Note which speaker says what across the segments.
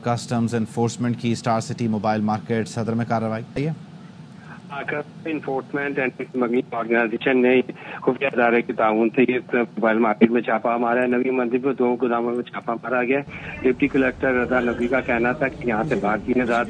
Speaker 1: Customs enforcement की star city mobile market सदर में कार्रवाई है।
Speaker 2: इन्फोर्समेंट एंड स्मगलिंग ऑर्गेनाइजेशन ने खुफिया इदारे के ताउन से मोबाइल मार्केट में छापा मारा है। नवी मंदिर में 2 गोदामों में छापा मारा गया। डिप्टी कलेक्टर रजा नकवी का कहना था कि यहाँ से भारतीय रात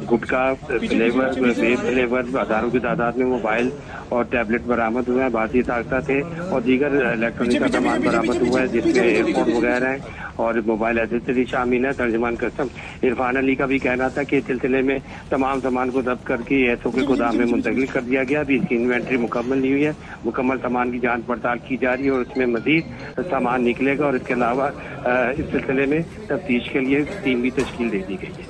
Speaker 2: गुटखा फ्लेवर वेब फ्लेवर हजारों की तादाद में मोबाइल और टैबलेट बरामद हुए हैं। भारतीय ताकता थे और दीगर इलेक्ट्रॉनिक का सामान बरामद हुआ है, जिसमें एयरपोर्ट वगैरह है और मोबाइल एसेसरी शामिल है। तर्जमान कस्टम इरफान अली का भी कहना था कि इस सिलसिले में तमाम सामान को जब्त करके एसओ के गोदाम में मुंतकिल कर दिया गया। अभी इसकी इन्वेंट्री मुकम्मल नहीं हुई है। मुकम्मल सामान की जांच पड़ताल की जा रही है और उसमें मजीद सामान निकलेगा और इसके अलावा इस सिलसिले में तफ्तीश के लिए टीम भी तश्कील दे दी गई है।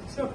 Speaker 3: Sure.